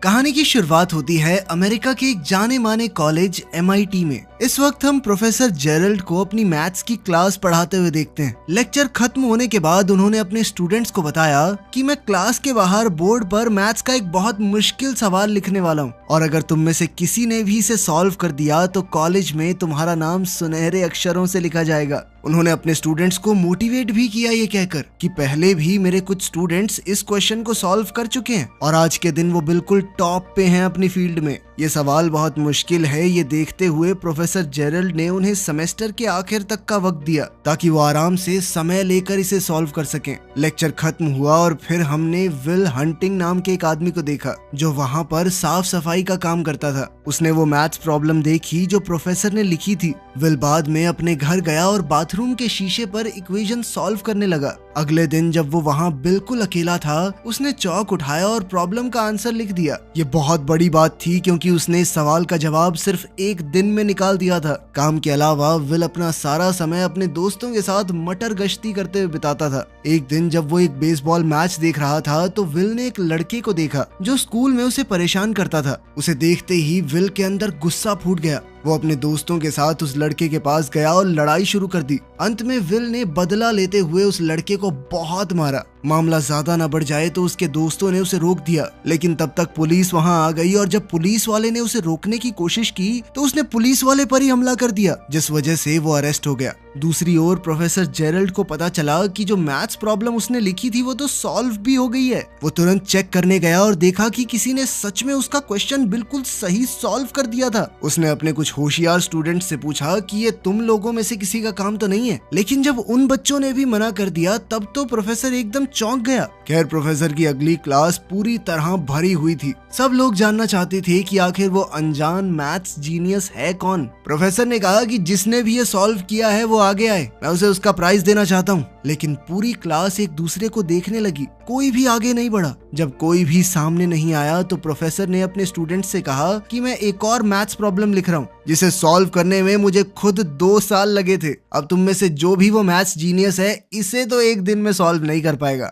कहानी की शुरुआत होती है अमेरिका के एक जाने माने कॉलेज MIT में। इस वक्त हम प्रोफेसर जेरल्ड को अपनी मैथ्स की क्लास पढ़ाते हुए देखते हैं। लेक्चर खत्म होने के बाद उन्होंने अपने स्टूडेंट्स को बताया कि मैं क्लास के बाहर बोर्ड पर मैथ्स का एक बहुत मुश्किल सवाल लिखने वाला हूँ और अगर तुम में से किसी ने भी इसे सॉल्व कर दिया तो कॉलेज में तुम्हारा नाम सुनहरे अक्षरों से लिखा जाएगा। उन्होंने अपने स्टूडेंट्स को मोटिवेट भी किया ये कहकर कि पहले भी मेरे कुछ स्टूडेंट्स इस क्वेश्चन को सॉल्व कर चुके हैं और आज के दिन वो बिल्कुल टॉप पे हैं अपनी फील्ड में। ये सवाल बहुत मुश्किल है, ये देखते हुए प्रोफेसर जेरल्ड ने उन्हें सेमेस्टर के आखिर तक का वक्त दिया ताकि वो आराम से समय लेकर इसे सॉल्व कर सकें। लेक्चर खत्म हुआ और फिर हमने विल हंटिंग नाम के एक आदमी को देखा जो वहाँ पर साफ सफाई का काम करता था। उसने वो मैथ्स प्रॉब्लम देखी जो प्रोफेसर ने लिखी थी। विल बाद में अपने घर गया और बाथरूम के शीशे पर इक्वेशन सॉल्व करने लगा। अगले दिन जब वो वहाँ बिल्कुल अकेला था उसने चौक उठाया और प्रॉब्लम का आंसर लिख दिया। ये बहुत बड़ी बात थी क्योंकि उसने इस सवाल का जवाब सिर्फ एक दिन में निकाल दिया था। काम के अलावा विल अपना सारा समय अपने दोस्तों के साथ मटर गश्ती करते हुए बिताता था। एक दिन जब वो एक बेसबॉल मैच देख रहा था तो विल ने एक लड़के को देखा जो स्कूल में उसे परेशान करता था। उसे देखते ही विल के अंदर गुस्सा फूट गया। वो अपने दोस्तों के साथ उस लड़के के पास गया और लड़ाई शुरू कर दी। अंत में विल ने बदला लेते हुए उस लड़के को बहुत मारा। मामला ज्यादा न बढ़ जाए तो उसके दोस्तों ने उसे रोक दिया, लेकिन तब तक पुलिस वहां आ गई और जब पुलिस वाले ने उसे रोकने की कोशिश की तो उसने पुलिस वाले पर ही हमला कर दिया जिस वजह से वो अरेस्ट हो गया। दूसरी ओर प्रोफेसर जेरल्ड को पता चला कि जो मैथ्स प्रॉब्लम उसने लिखी थी वो तो सॉल्व भी हो गई है। वो तुरंत चेक करने गया और देखा कि किसी ने सच में उसका क्वेश्चन बिल्कुल सही सॉल्व कर दिया था। उसने अपने कुछ होशियार स्टूडेंट से पूछा कि ये तुम लोगों में से किसी का काम तो नहीं है, लेकिन जब उन बच्चों ने भी मना कर दिया तब तो प्रोफेसर एकदम चौंक गया। खैर प्रोफेसर की अगली क्लास पूरी तरह भरी हुई थी। सब लोग जानना चाहते थे कि आखिर वो अनजान मैथ्स जीनियस है कौन। प्रोफेसर ने कहा कि जिसने भी ये सॉल्व किया है वो आगे आए, मैं उसे उसका प्राइज देना चाहता हूँ। लेकिन पूरी क्लास एक दूसरे को देखने लगी, कोई भी आगे नहीं बढ़ा। जब कोई भी सामने नहीं आया तो प्रोफेसर ने अपने स्टूडेंट से कहा कि मैं एक और मैथ्स प्रॉब्लम लिख रहा हूँ जिसे सॉल्व करने में मुझे खुद 2 साल लगे थे। अब तुम में से जो भी वो मैथ्स जीनियस है इसे तो एक दिन में सॉल्व नहीं कर पाएगा।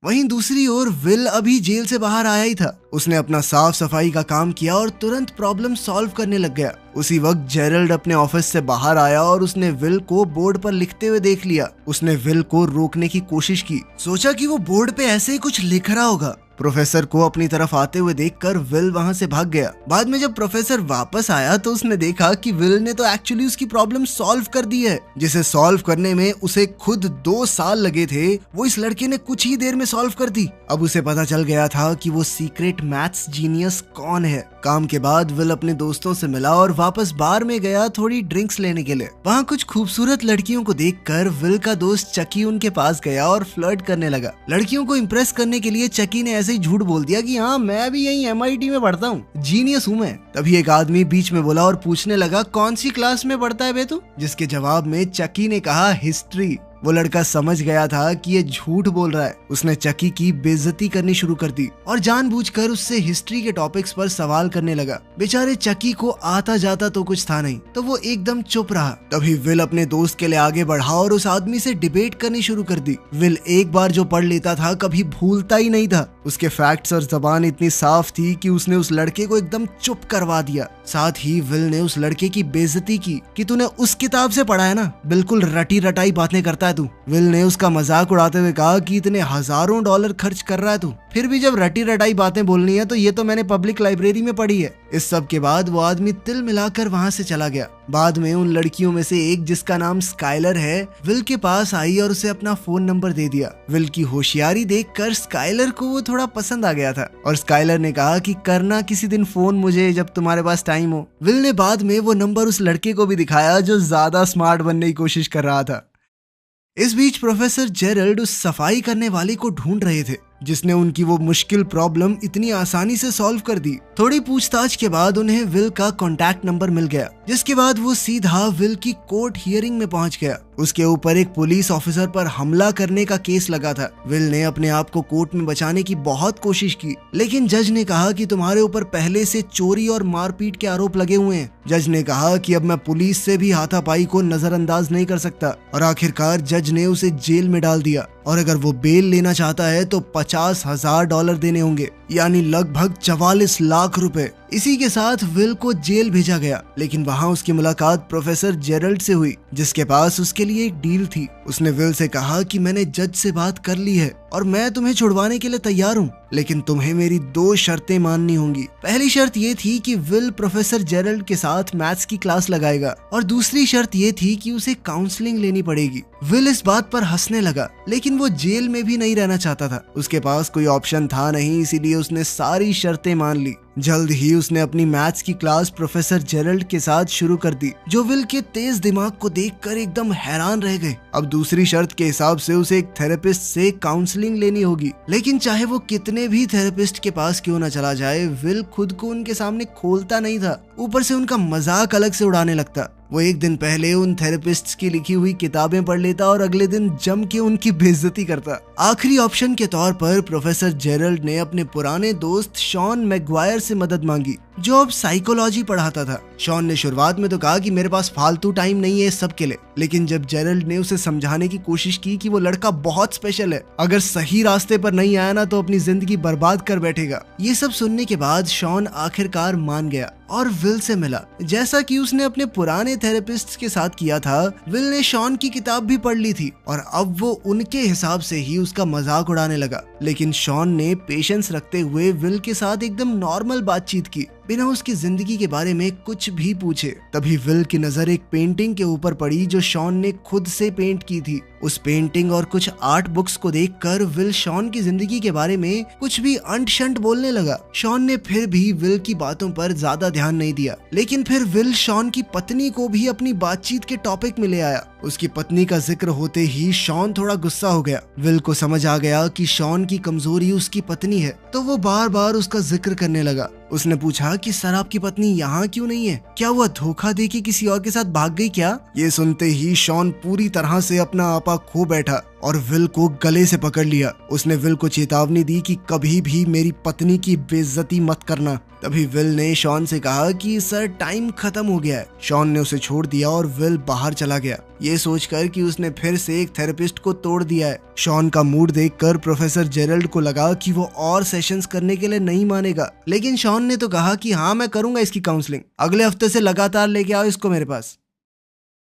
वहीं दूसरी ओर विल अभी जेल से बाहर आया ही था। उसने अपना साफ सफाई का काम किया और तुरंत प्रॉब्लम सॉल्व करने लग गया। उसी वक्त जेरल्ड अपने ऑफिस से बाहर आया और उसने विल को बोर्ड पर लिखते हुए देख लिया। उसने विल को रोकने की कोशिश की, सोचा कि वो बोर्ड पे ऐसे ही कुछ लिख रहा होगा। प्रोफेसर को अपनी तरफ आते हुए देखकर विल वहां से भाग गया। बाद में जब प्रोफेसर वापस आया तो उसने देखा कि विल ने तो एक्चुअली उसकी प्रॉब्लम सॉल्व कर दी है जिसे सॉल्व करने में उसे खुद 2 साल लगे थे, वो इस लड़के ने कुछ ही देर में सॉल्व कर दी। अब उसे पता चल गया था कि वो सीक्रेट मैथ्स जीनियस कौन है। काम के बाद विल अपने दोस्तों से मिला और वापस बार में गया थोड़ी ड्रिंक्स लेने के लिए। वहाँ कुछ खूबसूरत लड़कियों को देखकर विल का दोस्त चकी उनके पास गया और फ्लर्ट करने लगा। लड़कियों को इम्प्रेस करने के लिए चकी ने ऐसे ही झूठ बोल दिया कि हाँ मैं भी यहीं MIT में पढ़ता हूँ, जीनियस हूँ मैं। तभी एक आदमी बीच में बोला और पूछने लगा कौन सी क्लास में पढ़ता है बे तू? जिसके जवाब में चकी ने कहा हिस्ट्री। वो लड़का समझ गया था कि ये झूठ बोल रहा है। उसने चकी की बेइज्जती करनी शुरू कर दी और जानबूझकर उससे हिस्ट्री के टॉपिक्स पर सवाल करने लगा। बेचारे चकी को आता जाता तो कुछ था नहीं, तो वो एकदम चुप रहा। तभी विल अपने दोस्त के लिए आगे बढ़ा और उस आदमी से डिबेट करनी शुरू कर दी। विल एक बार जो पढ़ लेता था कभी भूलता ही नहीं था। उसके फैक्ट्स और जबान इतनी साफ थी कि उसने उस लड़के को एकदम चुप करवा दिया। साथ ही विल ने उस लड़के की बेइज्जती की कि तूने उस किताब से पढ़ा है ना, बिल्कुल रटी रटाई बातें करता है तू। विल ने उसका मजाक उड़ाते हुए कहा कि इतने हजारों डॉलर खर्च कर रहा है तू, फिर भी जब रटी रटाई बातें बोलनी है तो ये तो मैंने पब्लिक लाइब्रेरी में पढ़ी है। इस सब के बाद वो आदमी तिल मिलाकर वहां से चला गया। बाद में उन लड़कियों में से एक जिसका नाम स्काइलर है विल के पास आई और उसे अपना फोन नंबर दे दिया। विल की होशियारी देखकर स्काइलर को वो थोड़ा पसंद आ गया था और स्काइलर ने कहा कि करना किसी दिन फोन मुझे जब तुम्हारे पास टाइम हो। विल ने बाद में वो नंबर उस लड़के को भी दिखाया जो ज्यादा स्मार्ट बनने की कोशिश कर रहा था। इस बीच प्रोफेसर जेरल्ड उस सफाई करने वाले को ढूंढ रहे थे जिसने उनकी वो मुश्किल प्रॉब्लम इतनी आसानी से सॉल्व कर दी। थोड़ी पूछताछ के बाद उन्हें विल का कॉन्टैक्ट नंबर मिल गया, जिसके बाद वो सीधा विल की कोर्ट हियरिंग में पहुंच गया। उसके ऊपर एक पुलिस ऑफिसर पर हमला करने का केस लगा था। विल ने अपने आप को कोर्ट में बचाने की बहुत कोशिश की, लेकिन जज ने कहा कि तुम्हारे ऊपर पहले से चोरी और मारपीट के आरोप लगे हुए हैं। जज ने कहा कि अब मैं पुलिस से भी हाथापाई को नजरअंदाज नहीं कर सकता और आखिरकार जज ने उसे जेल में डाल दिया। और अगर वो बेल लेना चाहता है तो $50,000 देने होंगे, यानी लगभग 44 लाख रुपए। इसी के साथ विल को जेल भेजा गया, लेकिन वहां उसकी मुलाकात प्रोफेसर जेरल्ड से हुई, जिसके पास उसके लिए एक डील थी। उसने विल से कहा कि मैंने जज से बात कर ली है और मैं तुम्हें छुड़वाने के लिए तैयार हूँ, लेकिन तुम्हें मेरी 2 शर्तें माननी होंगी। पहली शर्त ये थी कि विल प्रोफेसर जेरल्ड के साथ मैथ्स की क्लास लगाएगा, और दूसरी शर्त ये थी कि उसे काउंसलिंग लेनी पड़ेगी। विल इस बात पर हंसने लगा, लेकिन वो जेल में भी नहीं रहना चाहता था। उसके पास कोई ऑप्शन था नहीं, इसीलिए उसने सारी शर्तें मान ली। जल्द ही उसने अपनी मैथ्स की क्लास प्रोफेसर जेरल्ड के साथ शुरू कर दी, जो विल के तेज दिमाग को देखकर एकदम हैरान रह गए। अब दूसरी शर्त के हिसाब से उसे एक थेरेपिस्ट से काउंसलिंग लेनी होगी, लेकिन चाहे वो कितने भी थेरेपिस्ट के पास क्यों न चला जाए, विल खुद को उनके सामने खोलता नहीं था। ऊपर से उनका मजाक अलग से उड़ाने लगता। वो एक दिन पहले उन थेरेपिस्ट्स की लिखी हुई किताबें पढ़ लेता और अगले दिन जम के उनकी बेइज्जती करता। आखिरी ऑप्शन के तौर पर प्रोफेसर जेरल्ड ने अपने पुराने दोस्त शॉन मैगवायर से मदद मांगी, जो अब साइकोलॉजी पढ़ाता था। शॉन ने शुरुआत में तो कहा कि मेरे पास फालतू टाइम नहीं है इस सब के लिए, लेकिन जब जेरल्ड ने उसे समझाने की कोशिश की कि वो लड़का बहुत स्पेशल है, अगर सही रास्ते पर नहीं आया ना तो अपनी जिंदगी बर्बाद कर बैठेगा। ये सब सुनने के बाद शॉन आखिरकार मान गया और विल से मिला। जैसा कि उसने अपने पुराने थेरेपिस्ट के साथ किया था, विल ने शॉन की किताब भी पढ़ ली थी और अब वो उनके हिसाब से ही उसका मजाक उड़ाने लगा। लेकिन शॉन ने पेशेंस रखते हुए विल के साथ एकदम नॉर्मल बातचीत की, बिना उसकी जिंदगी के बारे में कुछ भी पूछे। तभी विल की नजर एक पेंटिंग के ऊपर पड़ी जो शॉन ने खुद से पेंट की थी। उस पेंटिंग और कुछ आर्ट बुक्स को देखकर विल शॉन की जिंदगी के बारे में कुछ भी अंट शंट बोलने लगा। शॉन ने फिर भी विल की बातों पर ज्यादा ध्यान नहीं दिया, लेकिन फिर विल शॉन की पत्नी को भी अपनी बातचीत के टॉपिक में ले आया। उसकी पत्नी का जिक्र होते ही शॉन थोड़ा गुस्सा हो गया। विल को समझ आ गया कि शॉन की कमजोरी उसकी पत्नी है, तो वो बार बार उसका जिक्र करने लगा। उसने पूछा कि सर आपकी पत्नी यहाँ क्यों नहीं है? क्या वह धोखा देके किसी और के साथ भाग गई क्या? ये सुनते ही शॉन पूरी तरह से अपना आपा खो बैठा और विल को गले से पकड़ लिया। उसने विल को चेतावनी दी कि कभी भी मेरी पत्नी की बेइज्जती मत करना। तभी विल ने शॉन से कहा कि सर टाइम खत्म हो गया है। शॉन ने उसे छोड़ दिया और विल बाहर चला गया, ये सोचकर कि उसने फिर से एक थेरेपिस्ट को तोड़ दिया है। शॉन का मूड देखकर प्रोफेसर जेरल्ड को लगा कि वो और सेशंस करने के लिए नहीं मानेगा, लेकिन शॉन ने तो कहा कि हाँ मैं करूंगा इसकी काउंसलिंग, अगले हफ्ते से लगातार लेके आओ इसको मेरे पास।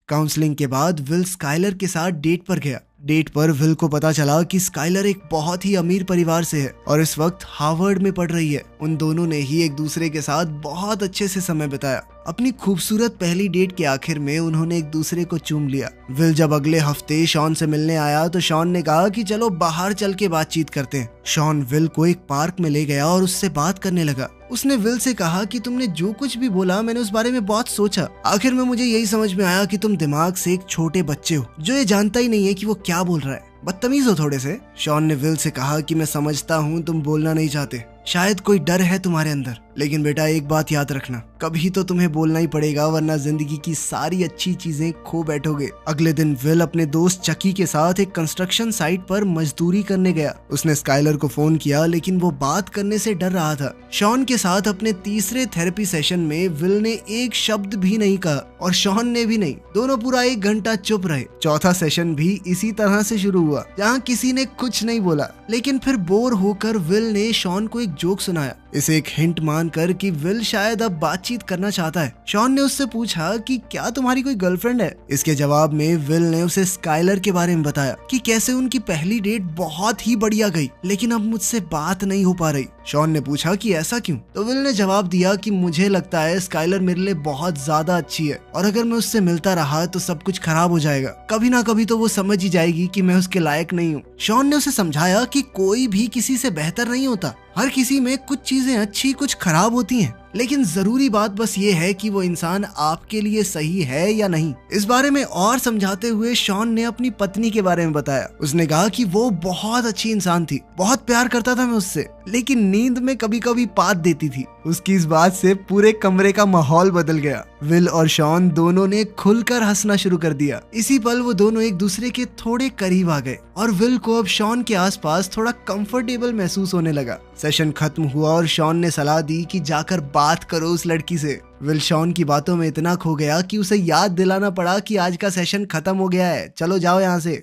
काउंसलिंग के बाद विल स्काइलर के साथ डेट पर गया। डेट पर विल को पता चला कि स्काइलर एक बहुत ही अमीर परिवार से है और इस वक्त हार्वर्ड में पढ़ रही है। उन दोनों ने ही एक दूसरे के साथ बहुत अच्छे से समय बिताया। अपनी खूबसूरत पहली डेट के आखिर में उन्होंने एक दूसरे को चूम लिया। विल जब अगले हफ्ते शॉन से मिलने आया तो शॉन ने कहा कि चलो बाहर चल के बातचीत करते हैं। शॉन विल को एक पार्क में ले गया और उससे बात करने लगा। उसने विल से कहा कि तुमने जो कुछ भी बोला मैंने उस बारे में बहुत सोचा। आखिर में मुझे यही समझ में आया कि तुम दिमाग से एक छोटे बच्चे हो जो ये जानता ही नहीं है कि वो क्या बोल रहा है, बदतमीज हो थोड़े से। शॉन ने विल से कहा कि मैं समझता हूँ तुम बोलना नहीं चाहते, शायद कोई डर है तुम्हारे अंदर, लेकिन बेटा एक बात याद रखना, कभी तो तुम्हें बोलना ही पड़ेगा वरना जिंदगी की सारी अच्छी चीजें खो बैठोगे। अगले दिन विल अपने दोस्त चकी के साथ एक कंस्ट्रक्शन साइट पर मजदूरी करने गया। उसने स्काइलर को फोन किया, लेकिन वो बात करने से डर रहा था। शॉन के साथ अपने तीसरे थेरेपी सेशन में विल ने एक शब्द भी नहीं कहा और शॉन ने भी नहीं। दोनों पूरा 1 घंटा चुप रहे। चौथा सेशन भी इसी तरह से शुरू हुआ, जहाँ किसी ने कुछ नहीं बोला, लेकिन फिर बोर होकर विल ने शॉन को एक जोक सुनाया। इसे एक हिंट मानकर कि विल शायद अब बातचीत करना चाहता है। शॉन ने उससे पूछा कि क्या तुम्हारी कोई गर्लफ्रेंड है? इसके जवाब में विल ने उसे स्काइलर के बारे में बताया कि कैसे उनकी पहली डेट बहुत ही बढ़िया गई, लेकिन अब मुझसे बात नहीं हो पा रही। शॉन ने पूछा कि ऐसा क्यों? तो विल ने जवाब दिया कि मुझे लगता है स्काइलर मेरे लिए बहुत ज्यादा अच्छी है और अगर मैं उससे मिलता रहा तो सब कुछ खराब हो जाएगा। कभी ना कभी तो वो समझ ही जाएगी कि मैं उसके लायक नहीं हूँ। शॉन ने उसे समझाया कि कोई भी किसी से बेहतर नहीं होता, हर किसी में कुछ चीजें अच्छी कुछ खराब होती हैं, लेकिन जरूरी बात बस ये है कि वो इंसान आपके लिए सही है या नहीं। इस बारे में और समझाते हुए शॉन ने अपनी पत्नी के बारे में बताया। उसने कहा कि वो बहुत अच्छी इंसान थी, बहुत प्यार करता था मैं उससे, लेकिन नींद में कभी कभी पात देती थी। उसकी इस बात से पूरे कमरे का माहौल बदल गया। विल और शॉन दोनों ने खुलकर हंसना शुरू कर दिया। इसी पल वो दोनों एक दूसरे के थोड़े करीब आ गए और विल को अब शॉन के आसपास थोड़ा कंफर्टेबल महसूस होने लगा। सेशन खत्म हुआ और शॉन ने सलाह दी कि जाकर बात करो उस लड़की से। विल शॉन की बातों में इतना खो गया कि उसे याद दिलाना पड़ा कि आज का सेशन खत्म हो गया है, चलो जाओ यहाँ से।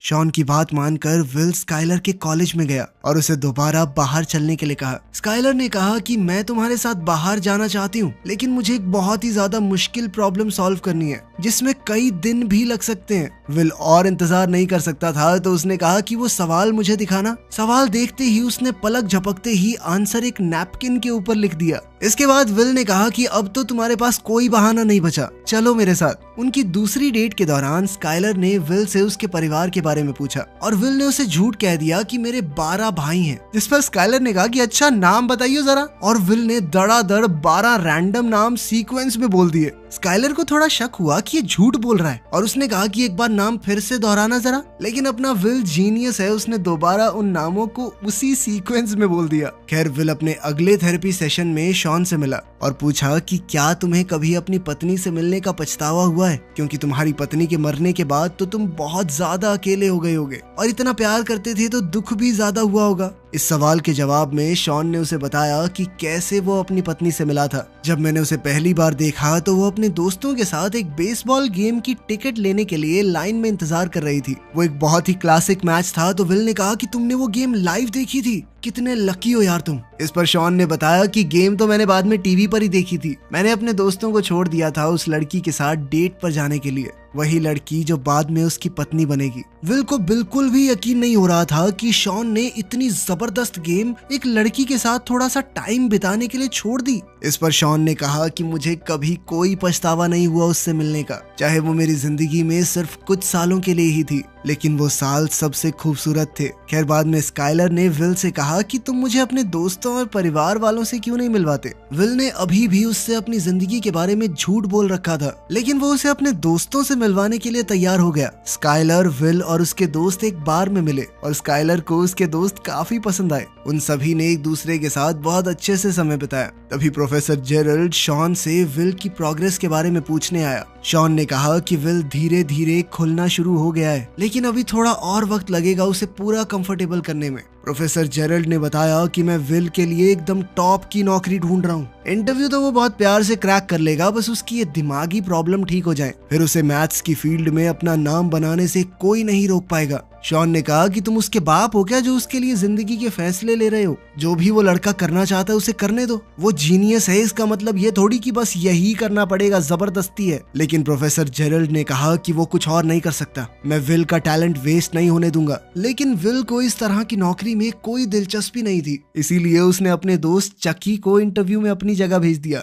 शॉन की बात मानकर विल स्काइलर के कॉलेज में गया और उसे दोबारा बाहर चलने के लिए कहा। स्काइलर ने कहा कि मैं तुम्हारे साथ बाहर जाना चाहती हूँ, लेकिन मुझे एक बहुत ही ज्यादा मुश्किल प्रॉब्लम सॉल्व करनी है जिसमें कई दिन भी लग सकते हैं। विल और इंतजार नहीं कर सकता था तो उसने कहा कि वो सवाल मुझे दिखाना। सवाल देखते ही उसने पलक झपकते ही आंसर एक नैपकिन के ऊपर लिख दिया। इसके बाद विल ने कहा कि अब तो तुम्हारे पास कोई बहाना नहीं बचा, चलो मेरे साथ। उनकी दूसरी डेट के दौरान स्काइलर ने विल से उसके परिवार के बारे में पूछा और विल ने उसे झूठ कह दिया कि मेरे 12 भाई हैं। जिस पर स्काइलर ने कहा कि अच्छा नाम बताइए जरा, और विल ने धड़ाधड़ 12 रैंडम नाम सीक्वेंस में बोल दिए। स्काइलर को थोड़ा शक हुआ कि ये झूठ बोल रहा है और उसने कहा कि एक बार नाम फिर से दोहराना जरा, लेकिन अपना विल जीनियस है, उसने दोबारा उन नामों को उसी सीक्वेंस में बोल दिया। खैर विल अपने अगले थेरेपी सेशन में शॉन से मिला और पूछा कि क्या तुम्हें कभी अपनी पत्नी से मिलने का पछतावा हुआ है, क्योंकि तुम्हारी पत्नी के मरने के बाद तो तुम बहुत ज्यादा अकेले हो गए होगे और इतना प्यार करते थे तो दुख भी ज्यादा हुआ होगा। इस सवाल के जवाब में शॉन ने उसे बताया कि कैसे वो अपनी पत्नी से मिला था। जब मैंने उसे पहली बार देखा तो वो अपने दोस्तों के साथ एक बेसबॉल गेम की टिकट लेने के लिए लाइन में इंतजार कर रही थी। वो एक बहुत ही क्लासिक मैच था। तो विल ने कहा कि तुमने वो गेम लाइव देखी थी, कितने लकी हो यार तुम। इस पर शॉन ने बताया कि गेम तो मैंने बाद में टीवी पर ही देखी थी, मैंने अपने दोस्तों को छोड़ दिया था उस लड़की के साथ डेट पर जाने के लिए, वही लड़की जो बाद में उसकी पत्नी बनेगी। विल को बिल्कुल भी यकीन नहीं हो रहा था कि शॉन ने इतनी जबरदस्त गेम एक लड़की के साथ थोड़ा सा टाइम बिताने के लिए छोड़ दी। इस पर शॉन ने कहा कि मुझे कभी कोई पछतावा नहीं हुआ उससे मिलने का, चाहे वो मेरी जिंदगी में सिर्फ कुछ सालों के लिए ही थी, लेकिन वो साल सबसे खूबसूरत थे। खैर बाद में स्काइलर ने विल से कहा कि तुम मुझे अपने दोस्तों और परिवार वालों से क्यों नहीं मिलवाते। विल ने अभी भी उससे अपनी जिंदगी के बारे में झूठ बोल रखा था, लेकिन वो उसे अपने दोस्तों से मिलवाने के लिए तैयार हो गया। स्काइलर, विल और उसके दोस्त एक बार में मिले और स्काइलर को उसके दोस्त काफी पसंद आए। उन सभी ने एक दूसरे के साथ बहुत अच्छे से समय बिताया। तभी प्रोफेसर जेरल्ड शॉन से विल की प्रोग्रेस के बारे में पूछने आया। शॉन ने कहा कि विल धीरे धीरे खुलना शुरू हो गया है, लेकिन अभी थोड़ा और वक्त लगेगा उसे पूरा कंफर्टेबल करने में। प्रोफेसर जेरल्ड ने बताया कि मैं विल के लिए एकदम टॉप की नौकरी ढूंढ रहा हूँ। इंटरव्यू तो वो बहुत प्यार से क्रैक कर लेगा, बस उसकी ये दिमागी प्रॉब्लम ठीक हो जाए, फिर उसे मैथ्स की फील्ड में अपना नाम बनाने से कोई नहीं रोक पाएगा। शॉन ने कहा कि तुम उसके बाप हो क्या जो उसके लिए जिंदगी के फैसले ले रहे हो? जो भी वो लड़का करना चाहता है उसे करने दो, वो जीनियस है, इसका मतलब ये थोड़ी कि बस यही करना पड़ेगा, जबरदस्ती है। लेकिन प्रोफेसर जेरल्ड ने कहा कि वो कुछ और नहीं कर सकता, मैं विल का टैलेंट वेस्ट नहीं होने दूंगा। लेकिन विल को इस तरह की नौकरी में कोई दिलचस्पी नहीं थी, इसीलिए उसने अपने दोस्त चकी को इंटरव्यू में अपनी जगह भेज दिया।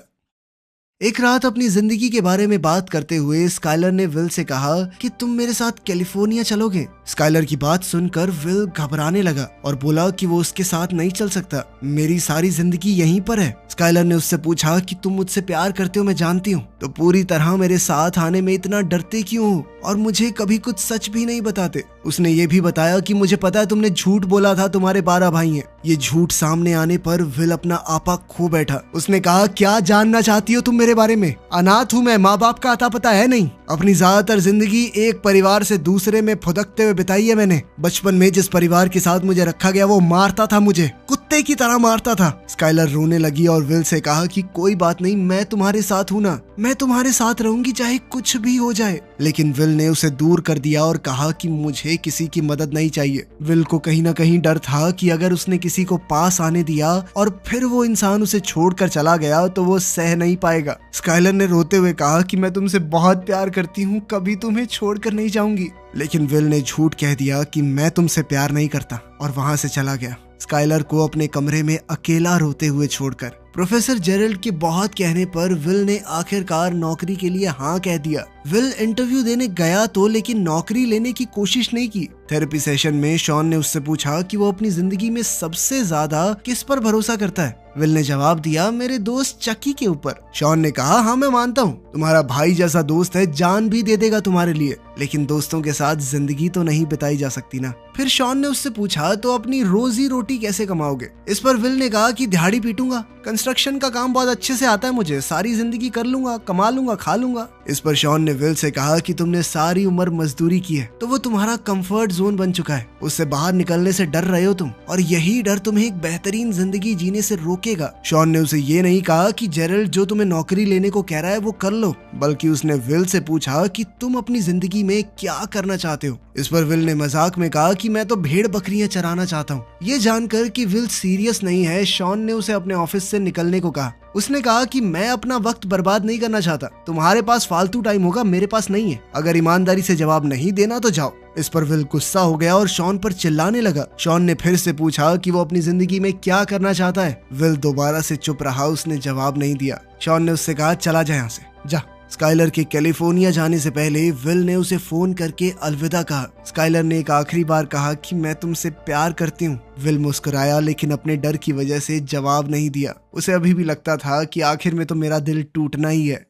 एक रात अपनी जिंदगी के बारे में बात करते हुए स्काइलर ने विल से कहा कि तुम मेरे साथ कैलिफोर्निया चलोगे। स्काइलर की बात सुनकर विल घबराने लगा और बोला कि वो उसके साथ नहीं चल सकता, मेरी सारी जिंदगी यहीं पर है। स्काइलर ने उससे पूछा कि तुम मुझसे प्यार करते हो मैं जानती हूँ, तो पूरी तरह मेरे साथ आने में इतना डरते क्यों हो और मुझे कभी कुछ सच भी नहीं बताते। उसने ये भी बताया कि मुझे पता है तुमने झूठ बोला था, तुम्हारे 12 भाई हैं। ये झूठ सामने आने पर विल अपना आपा खो बैठा। उसने कहा क्या जानना चाहती हो तुम मेरे बारे में? अनाथ हूँ मैं, माँ बाप का अता पता है नहीं। अपनी ज्यादातर जिंदगी एक परिवार से दूसरे में फुदकते हुए बिताई है मैंने। बचपन में जिस परिवार के साथ मुझे रखा गया वो मारता था, मुझे कुत्ते की तरह मारता था। स्काइलर रोने लगी और विल से कहा कि कोई बात नहीं, मैं तुम्हारे साथ हूँ ना, मैं तुम्हारे साथ रहूंगी चाहे कुछ भी हो जाए। लेकिन विल ने उसे दूर कर दिया और कहा कि मुझे किसी की मदद नहीं चाहिए। विल को कहीं ना कहीं डर था कि अगर उसने किसी को पास आने दिया और फिर वो इंसान उसे छोड़कर चला गया तो वो सह नहीं पाएगा। स्काइलर ने रोते हुए कहा कि मैं तुमसे बहुत प्यार करती हूँ, कभी तुम्हें छोड़कर नहीं जाऊंगी। लेकिन विल ने झूठ कह दिया कि मैं तुमसे प्यार नहीं करता और वहां से चला गया, स्काइलर को अपने कमरे में अकेला रोते हुए छोड़कर। प्रोफेसर जेरल्ड के बहुत कहने पर विल ने आखिरकार नौकरी के लिए हाँ कह दिया। विल इंटरव्यू देने गया तो लेकिन नौकरी लेने की कोशिश नहीं की। थेरेपी सेशन में शॉन ने उससे पूछा कि वो अपनी जिंदगी में सबसे ज्यादा किस पर भरोसा करता है। विल ने जवाब दिया मेरे दोस्त चकी के ऊपर। शॉन ने कहा हाँ मैं मानता हूँ, तुम्हारा भाई जैसा दोस्त है, जान भी दे देगा तुम्हारे लिए, लेकिन दोस्तों के साथ जिंदगी तो नहीं बिताई जा सकती ना। फिर शॉन ने उससे पूछा तो अपनी रोजी रोटी कैसे कमाओगे? इस पर विल ने कहा कि दिहाड़ी पीटूंगा, कंस्ट्रक्शन का काम बहुत अच्छे से आता है मुझे, सारी जिंदगी कर लूंगा, कमा लूंगा, खा लूंगा। इस पर शॉन ने विल से कहा कि तुमने सारी उम्र मजदूरी की है तो वो तुम्हारा कंफर्ट जोन बन चुका है, उससे बाहर निकलने से डर रहे हो तुम, और यही डर तुम्हें एक बेहतरीन जिंदगी जीने से रोकेगा। शॉन ने उसे ये नहीं कहा कि जेरल्ड जो तुम्हें नौकरी लेने को कह रहा है वो कर लो, बल्कि उसने विल से पूछा कि तुम अपनी जिंदगी में क्या करना चाहते हो। इस पर विल ने मजाक में कहा कि मैं तो भेड़ बकरियां चराना चाहता हूँ। ये जानकर कि विल सीरियस नहीं है, शॉन ने उसे अपने ऑफिस से निकलने को कहा। उसने कहा कि मैं अपना वक्त बर्बाद नहीं करना चाहता, तुम्हारे पास फालतू टाइम होगा, मेरे पास नहीं है, अगर ईमानदारी से जवाब नहीं देना तो जाओ। इस पर विल गुस्सा हो गया और शॉन पर चिल्लाने लगा। शॉन ने फिर से पूछा कि वो अपनी जिंदगी में क्या करना चाहता है। विल दोबारा से चुप रहा, उसने जवाब नहीं दिया। शॉन ने उससे कहा चला जा यहाँ से, जा। स्काइलर के कैलिफोर्निया जाने से पहले विल ने उसे फोन करके अलविदा कहा। स्काइलर ने एक आखिरी बार कहा कि मैं तुमसे प्यार करती हूँ। विल मुस्कुराया लेकिन अपने डर की वजह से जवाब नहीं दिया। उसे अभी भी लगता था कि आखिर में तो मेरा दिल टूटना ही है।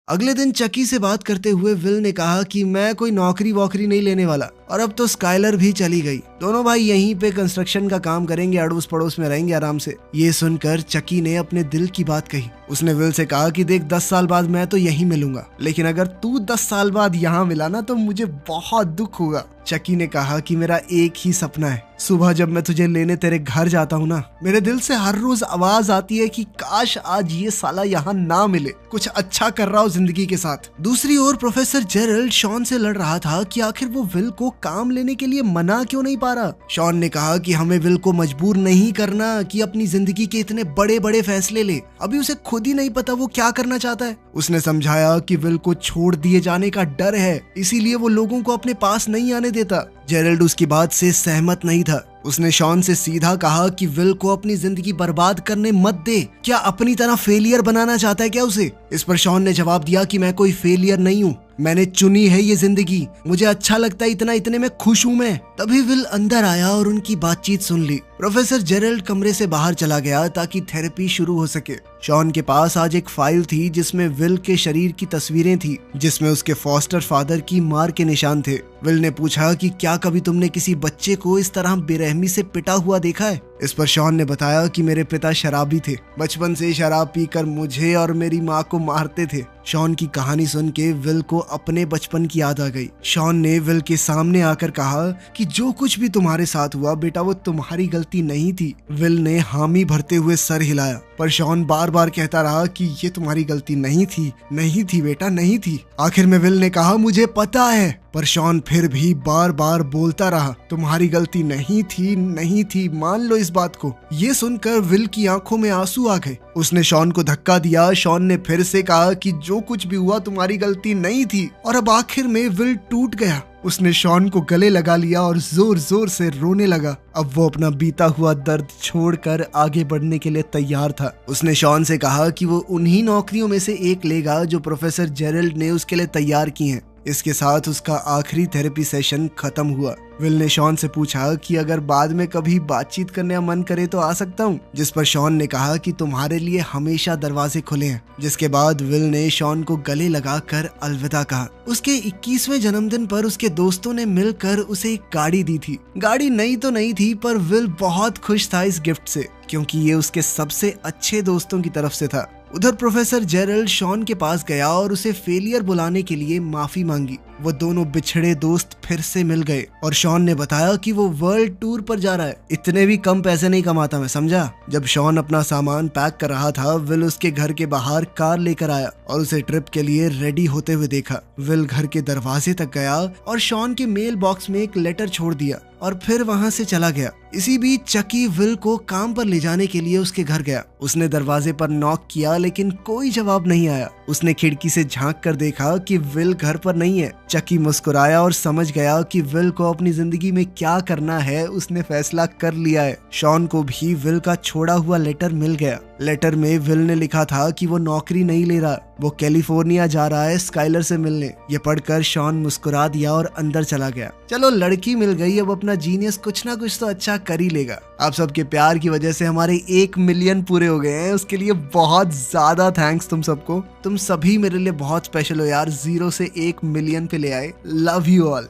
अगले दिन चकी से बात करते हुए विल ने कहा कि मैं कोई नौकरी वोकरी नहीं लेने वाला, और अब तो स्काइलर भी चली गई। दोनों भाई यहीं पे कंस्ट्रक्शन का काम करेंगे, अड़ोस पड़ोस में रहेंगे आराम से। ये सुनकर चकी ने अपने दिल की बात कही। उसने विल से कहा कि देख 10 साल बाद मैं तो यहीं मिलूंगा, लेकिन अगर तू 10 साल बाद यहाँ मिला ना तो मुझे बहुत दुख होगा। चकी ने कहा कि मेरा एक ही सपना है, सुबह जब मैं तुझे लेने तेरे घर जाता हूँ ना, मेरे दिल से हर रोज आवाज आती है कि काश आज ये साला यहाँ ना मिले, कुछ अच्छा कर रहा हो जिंदगी के साथ। दूसरी ओर प्रोफेसर जेरल्ड शॉन से लड़ रहा था कि आखिर वो विल को काम लेने के लिए मना क्यों नहीं पा रहा। शॉन ने कहा कि हमें विल को मजबूर नहीं करना कि अपनी जिंदगी के इतने बड़े बड़े फैसले ले, अभी उसे खुद ही नहीं पता वो क्या करना चाहता है। उसने समझाया कि विल को छोड़ दिए जाने का डर है, इसीलिए वो लोगों को अपने पास नहीं आने देता। जेरल्ड उसकी बात से सहमत नहीं था। उसने शॉन से सीधा कहा कि विल को अपनी जिंदगी बर्बाद करने मत दे। क्या अपनी तरह फेलियर बनाना चाहता है क्या उसे? इस पर शॉन ने जवाब दिया कि मैं कोई फेलियर नहीं हूँ, मैंने चुनी है ये जिंदगी, मुझे अच्छा लगता है इतने में खुश हूँ मैं। तभी विल अंदर आया और उनकी बातचीत सुन ली। प्रोफेसर जेरल्ड कमरे से बाहर चला गया ताकि थेरेपी शुरू हो सके। शॉन के पास आज एक फाइल थी जिसमें विल के शरीर की तस्वीरें थी, जिसमें उसके फॉस्टर फादर की मार के निशान थे। विल ने पूछा कि क्या कभी तुमने किसी बच्चे को इस तरह बेरहमी से पिटा हुआ देखा है? इस पर शॉन ने बताया कि मेरे पिता शराबी थे, बचपन से शराब पीकर मुझे और मेरी माँ को मारते थे। शॉन की कहानी सुन के विल को अपने बचपन की याद आ गई। शॉन ने विल के सामने आकर कहा कि जो कुछ भी तुम्हारे साथ हुआ बेटा वो तुम्हारी गलती नहीं थी। विल ने हामी भरते हुए सर हिलाया, पर शॉन बार बार कहता रहा कि ये तुम्हारी गलती नहीं थी, नहीं थी बेटा, नहीं थी। आखिर में विल ने कहा मुझे पता है, पर शॉन फिर भी बार बार बोलता रहा तुम्हारी गलती नहीं थी, नहीं थी, मान लो इस बात को। ये सुनकर विल की आंखों में आंसू आ गए। उसने शॉन को धक्का दिया। शॉन ने फिर से कहा कि जो कुछ भी हुआ तुम्हारी गलती नहीं थी, और अब आखिर में विल टूट गया। उसने शॉन को गले लगा लिया और जोर जोर से रोने लगा। अब वो अपना बीता हुआ दर्द छोड़कर आगे बढ़ने के लिए तैयार था। उसने शॉन से कहा कि वो उन्हीं नौकरियों में से एक लेगा जो प्रोफेसर जेरल्ड ने उसके लिए तैयार की हैं। इसके साथ उसका आखिरी थेरेपी सेशन खत्म हुआ। विल ने शॉन से पूछा कि अगर बाद में कभी बातचीत करने का मन करे तो आ सकता हूँ, जिस पर शॉन ने कहा कि तुम्हारे लिए हमेशा दरवाजे खुले हैं। जिसके बाद विल ने शॉन को गले लगाकर अलविदा कहा। उसके 21वें जन्मदिन पर उसके दोस्तों ने मिलकर उसे एक गाड़ी दी थी। गाड़ी नई तो नहीं थी, पर विल बहुत खुश था इस गिफ्ट से, क्योंकि ये उसके सबसे अच्छे दोस्तों की तरफ से था। उधर प्रोफेसर जेरल्ड शॉन के पास गया और उसे फेलियर बुलाने के लिए माफी मांगी। वो दोनों बिछड़े दोस्त फिर से मिल गए और शॉन ने बताया कि वो वर्ल्ड टूर पर जा रहा है। इतने भी कम पैसे नहीं कमाता मैं, समझा। जब शॉन अपना सामान पैक कर रहा था, विल उसके घर के बाहर कार लेकर आया और उसे ट्रिप के लिए रेडी होते हुए देखा। विल घर के दरवाजे तक गया और शॉन के मेल बॉक्स में एक लेटर छोड़ दिया और फिर वहां से चला गया। इसी बीच चकी विल को काम पर ले जाने के लिए उसके घर गया। उसने दरवाजे पर नॉक किया लेकिन कोई जवाब नहीं आया। उसने खिड़की से झांक कर देखा कि विल घर पर नहीं है। चकी मुस्कुराया और समझ गया कि विल को अपनी जिंदगी में क्या करना है उसने फैसला कर लिया है। शॉन को भी विल का छोड़ा हुआ लेटर मिल गया। लेटर में विल ने लिखा था कि वो नौकरी नहीं ले रहा, वो कैलिफोर्निया जा रहा है स्काइलर से मिलने। ये पढ़कर शॉन मुस्कुरा दिया और अंदर चला गया। चलो लड़की मिल गई, अब अपना जीनियस कुछ ना कुछ तो अच्छा कर ही लेगा। आप सबके प्यार की वजह से हमारे 1 मिलियन पूरे हो गए हैं, उसके लिए बहुत ज्यादा थैंक्स तुम सबको। तुम सभी मेरे लिए बहुत स्पेशल हो यार, 0 से 1 मिलियन पे ले आए। Love you all.